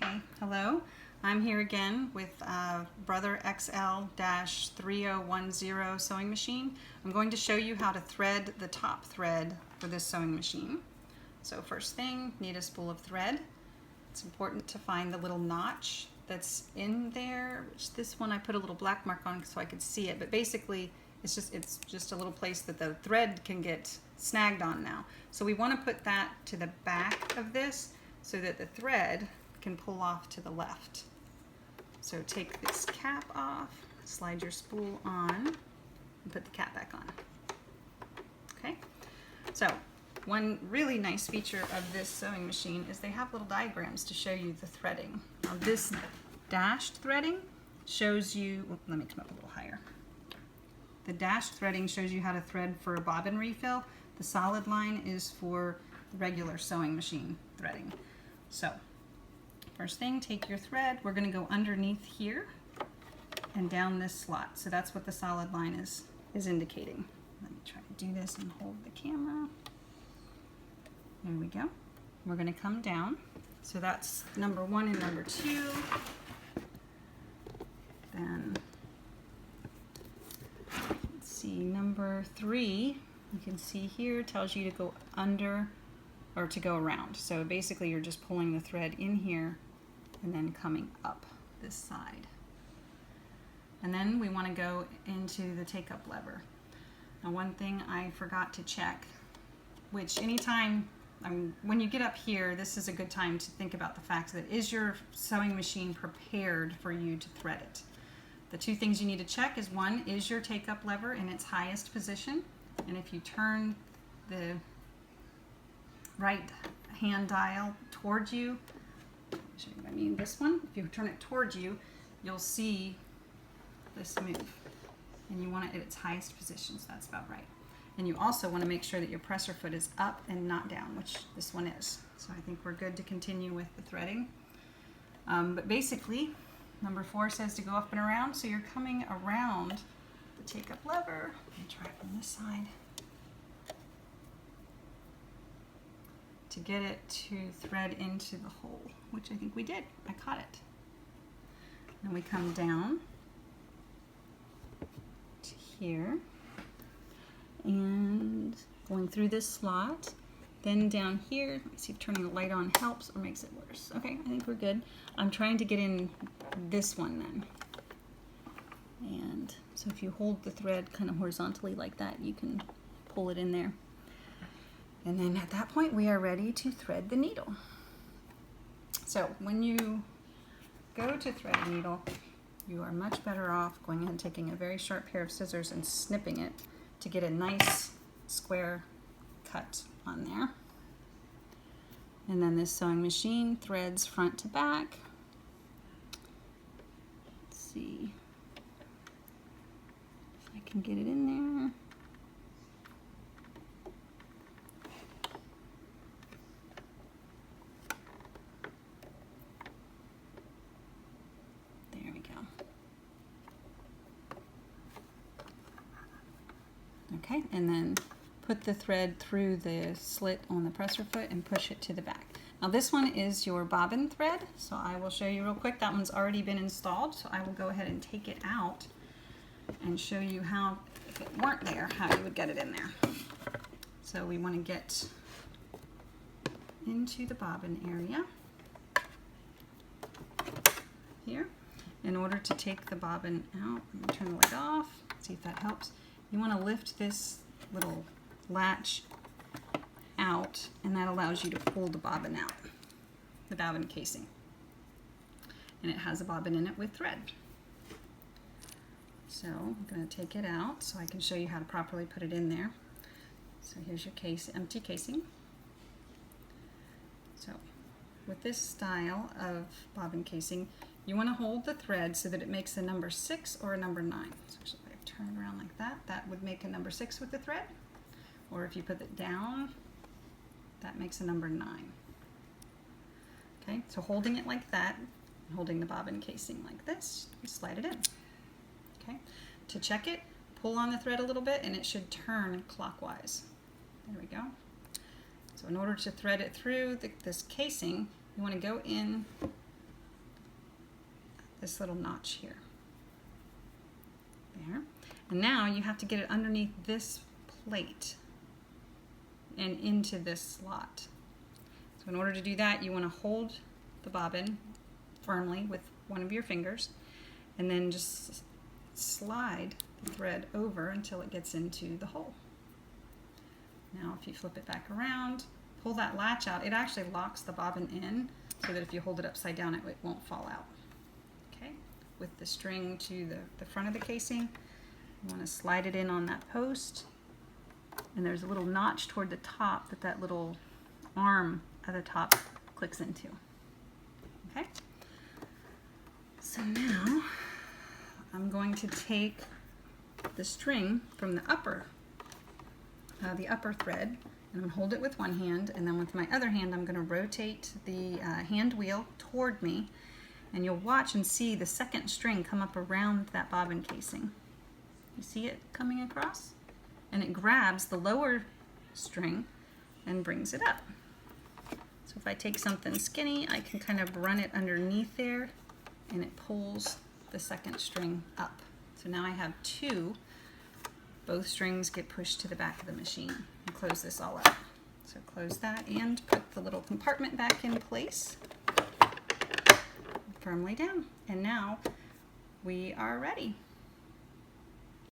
Okay, hello. I'm here again with Brother XL-3010 sewing machine. I'm going to show you how to thread the top thread for this sewing machine. So first thing, need a spool of thread. It's important to find the little notch that's in there, which this one I put a little black mark on so I could see it, but basically it's just a little place that the thread can get snagged on now. So we want to put that to the back of this so that the thread can pull off to the left. So take this cap off, slide your spool on, and put the cap back on. Okay, so one really nice feature of this sewing machine is they have little diagrams to show you the threading. Now this dashed threading shows you, let me come up a little higher. The dashed threading shows you how to thread for a bobbin refill. The solid line is for the regular sewing machine threading. So first thing, take your thread. We're going to go underneath here and down this slot. So that's what the solid line is indicating. Let me try to do this and hold the camera. There we go. We're going to come down. So that's number 1 and number 2. Then let's see, number 3, you can see here tells you to go under or to go around. So basically you're just pulling the thread in here and then coming up this side. And then we want to go into the take-up lever. Now one thing I forgot to check, which anytime, when you get up here, this is a good time to think about the fact that is your sewing machine prepared for you to thread it? The 2 things you need to check is, 1, is your take-up lever in its highest position? And if you turn the right hand dial towards you, show you what I mean, this one, if you turn it towards you, you'll see this move. And you want it at its highest position, so that's about right. And you also want to make sure that your presser foot is up and not down, which this one is. So I think we're good to continue with the threading. But basically, number 4 says to go up and around, so you're coming around the take-up lever. Let me try it from this side. To get it to thread into the hole, which I think we did. I caught it. And we come down to here and going through this slot, then down here. Let me see if turning the light on helps or makes it worse. Okay, I think we're good. I'm trying to get in this one then. And so if you hold the thread kind of horizontally like that, you can pull it in there. And then at that point, we are ready to thread the needle. So when you go to thread a needle, you are much better off going ahead and taking a very sharp pair of scissors and snipping it to get a nice square cut on there. And then this sewing machine threads front to back. Let's see if I can get it in there. There we go. Okay, and then put the thread through the slit on the presser foot and push it to the back. Now this one is your bobbin thread, so I will show you real quick. That one's already been installed, so I will go ahead and take it out and show you how, if it weren't there, how you would get it in there. So we want to get into the bobbin area here. In order to take the bobbin out, let me turn the light off, see if that helps. You want to lift this little latch out, and that allows you to pull the bobbin out, the bobbin casing. And it has a bobbin in it with thread. So I'm going to take it out so I can show you how to properly put it in there. So here's your empty casing. So with this style of bobbin casing, you want to hold the thread so that it makes a number 6 or a number 9. So if I turn it around like that, that would make a number 6 with the thread. Or if you put it down, that makes a number 9. Okay, so holding it like that, holding the bobbin casing like this, you slide it in. Okay, to check it, pull on the thread a little bit and it should turn clockwise. There we go. So in order to thread it through this casing, you want to go in this little notch here. There. And now you have to get it underneath this plate and into this slot. So in order to do that, you want to hold the bobbin firmly with one of your fingers and then just slide the thread over until it gets into the hole. Now if you flip it back around, pull that latch out, it actually locks the bobbin in so that if you hold it upside down it won't fall out. Okay, with the string to the front of the casing, you want to slide it in on that post, and there's a little notch toward the top that little arm at the top clicks into. Okay, so now I'm going to take the string from the upper thread, and I'm going to hold it with one hand, and then with my other hand I'm going to rotate the hand wheel toward me, and you'll watch and see the second string come up around that bobbin casing. You see it coming across? And it grabs the lower string and brings it up. So if I take something skinny, I can kind of run it underneath there, and it pulls the second string up. So now I have two. Both strings get pushed to the back of the machine. And close this all up. So close that and put the little compartment back in place firmly down. And now we are ready.